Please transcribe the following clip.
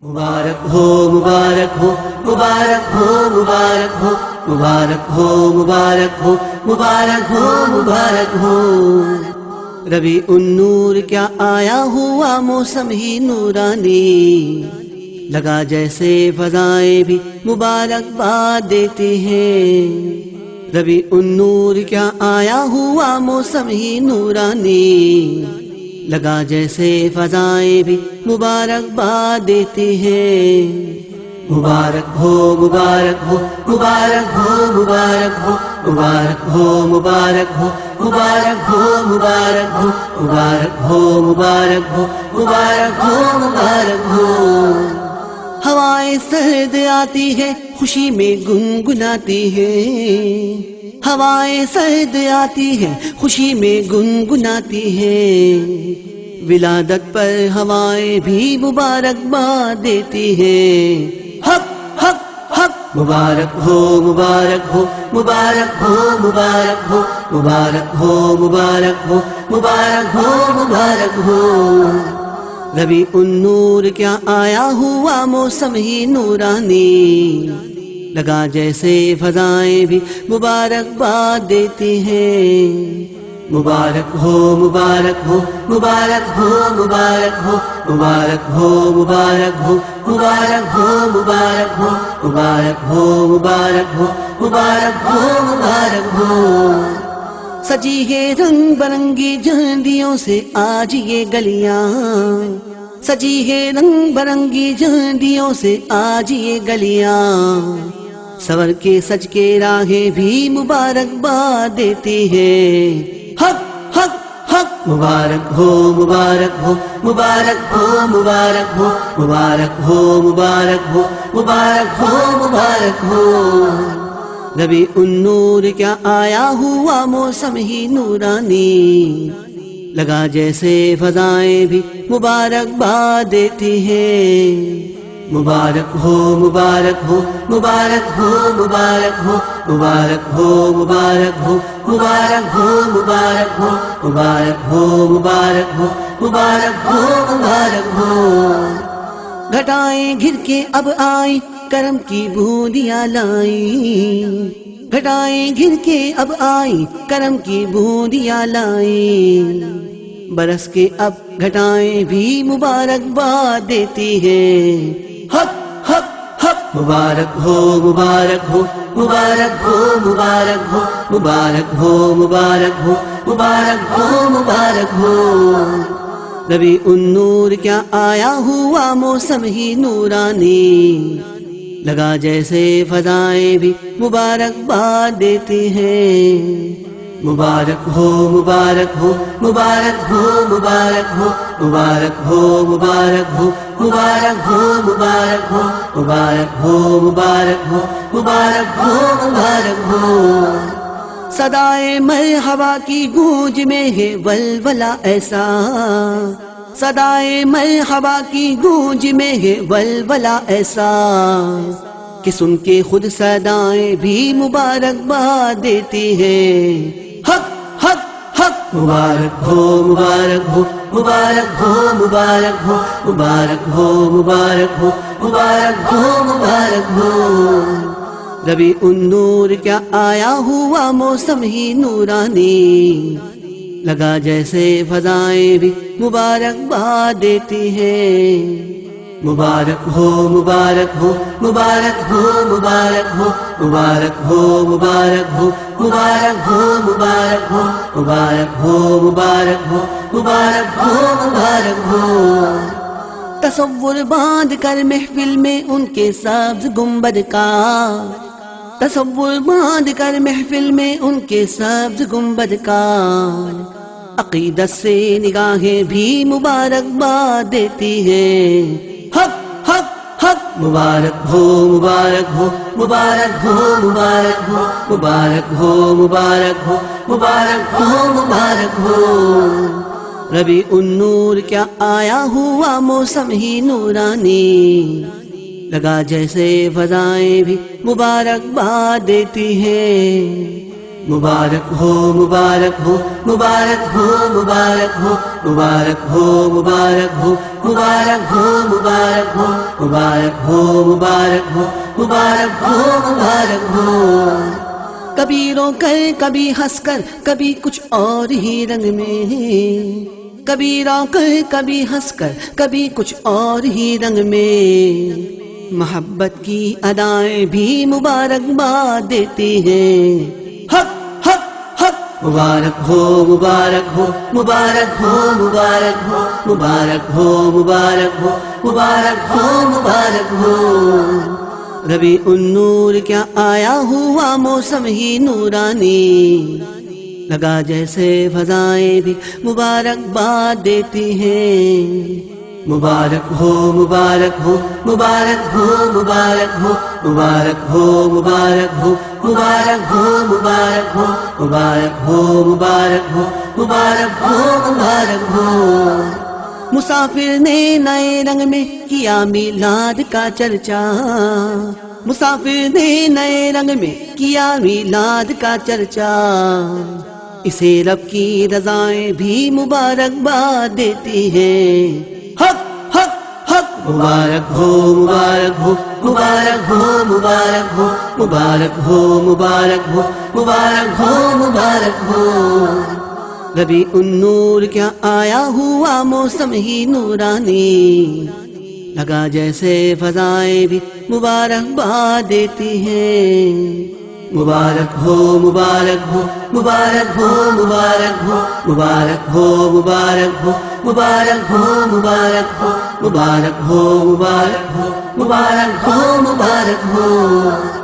مبارک ہو مبارک ہو مبارک ہو مبارک ہو مبارک ہو مبارک ہو مبارک ہو مبارک ہو ربیع النور کیا آیا ہوا موسم ہی نورانی لگا جیسے فضائیں بھی مبارک باد دیتی ہیں ربیع النور کیا آیا ہوا موسم ہی نورانی لگا جیسے فضائیں بھی مبارک باد دیتی ہیں مبارک ہو مبارک ہو مبارک ہو مبارک ہو مبارک ہو مبارک ہو مبارک ہو مبارک ہو مبارک ہو مبارک ہو مبارک ہو مبارک ہو ہوائیں سرد آتی ہے خوشی میں گنگناتی ہے ہوائیں سرد آتی ہے خوشی میں گنگناتی ہے ولادت پر ہوائیں بھی مبارک باد دیتی ہے حق حق حق مبارک ہو مبارک ہو مبارک ہو مبارک ہو مبارک ہو مبارک ہو مبارک ہو مبارک ہو ربیع النور کیا آیا ہوا موسم ہی نورانی لگا جیسے فضائیں بھی مبارک باد دیتی ہیں مبارک ہو مبارک ہو مبارک ہو مبارک ہو مبارک ہو مبارک ہو مبارک ہو مبارک ہو مبارک ہو مبارک ہو مبارک ہو مبارک ہو سجی ہے رنگ برنگی جھنڈیوں سے آج یہ گلیاں سجی ہے رنگ برنگی جھنڈیوں سے آج یہ گلیاں سور کے سج کے راہیں بھی مبارک باد دیتی ہے حق حق حق مبارک ہو مبارک ہو مبارک ہو مبارک ہو مبارک ہو مبارک ہو مبارک ہو مبارک ہو ربیع النور کیا آیا ہوا موسم ہی نورانی لگا جیسے فضائیں بھی مبارک باد دیتی ہیں مبارک ہو مبارک ہو مبارک ہو مبارک ہو مبارک ہو مبارک ہو مبارک ہو مبارک ہو مبارک ہو مبارک ہو مبارک ہو مبارک ہو گھٹائیں گھر کے اب آئی کرم کی بوندیاں لائیں گھٹائیں گھر کے اب آئی کرم کی بوندیاں لائیں برس کے اب گھٹائیں بھی مبارک باد دیتی ہے حق حق حق مبارک ہو مبارک ہو مبارک ہو مبارک ہو مبارک ہو مبارک ہو مبارک ہو مبارک ہو ربیع النور کیا آیا ہوا موسم ہی نورانی لگا جیسے فضائیں بھی مبارک باد دیتی ہیں مبارک ہو مبارک ہو مبارک ہو مبارک ہو مبارک ہو مبارک ہو مبارک ہو مبارک ہو مبارک ہو مبارک ہو مبارک ہو مبارک ہو صدائے مرحبا کی گونج میں ہے ولولہ ایسا صدائے مرحبا کی گونج میں ہے ولولہ ایسا کہ سن کے خود صدائیں بھی مبارک باد دیتی ہے حق حق حق مبارک ہو مبارک ہو مبارک ہو مبارک ہو مبارک ہو مبارک ہو مبارک ہو مبارک ہو ربیع النور کیا آیا ہوا موسم ہی نورانی لگا جیسے فضائیں بھی مبارک باد دیتی ہیں مبارک ہو مبارک ہو مبارک ہو مبارک ہو مبارک ہو مبارک ہو مبارک ہو مبارک ہو مبارک ہو مبارک ہو مبارک ہو مبارک ہو تصور باندھ کر محفل میں ان کے سبز گنبد کا تصور باندھ کر محفل میں ان کے سبز گنبد کا عقیدت سے نگاہیں بھی مبارک باد دیتی ہیں حق حق حق مبارک ہو مبارک ہو مبارک ہو مبارک ہو مبارک ہو مبارک ہو مبارک ہو مبارک ہو ربیع النور کیا آیا ہوا موسم ہی نورانی لگا جیسے فضائیں بھی مبارک باد دیتی ہیں مبارک ہو مبارک ہو مبارک ہو مبارک ہو مبارک ہو مبارک ہو مبارک ہو مبارک ہو مبارک ہو مبارک ہو مبارک ہو مبارک ہو کبھی رو کر کبھی ہنس کر کبھی کچھ اور ہی رنگ میں کبھی رو کر کبھی ہنس کر کبھی کچھ اور ہی رنگ میں محبت کی ادائیں بھی مبارکباد دیتی ہیں حق حق حق مبارک ہو مبارک ہو مبارک ہو مبارک ہو مبارک ہو مبارک ہو مبارک ہو مبارک ہو ربیع النور کیا آیا ہوا موسم ہی نورانی لگا جیسے فضائیں بھی مبارکباد دیتی ہیں مبارک ہو مبارک ہو مبارک ہو مبارک ہو مبارک ہو مبارک ہو مبارک ہو مبارک ہو مبارک ہو مبارک ہو مبارک ہو مبارک ہو مسافر نے نئے رنگ میں کیا میلاد کا چرچا مسافر نے نئے رنگ میں کیا میلاد کا چرچا اسے رب کی رضائیں بھی مبارکباد دیتی ہیں حق حق حق مبارک ہو مبارک ہو مبارک ہو مبارک ہو مبارک ہو مبارک ہو مبارک ہو مبارک ہو ربیع النور کیا آیا ہوا موسم ہی نورانی لگا جیسے فضائیں بھی مبارکباد دیتی ہیں مبارک ہو مبارک ہو مبارک ہو مبارک ہو مبارک ہو مبارک ہو مبارک ہو مبارک ہو مبارک ہو مبارک ہو مبارک ہو مبارک ہو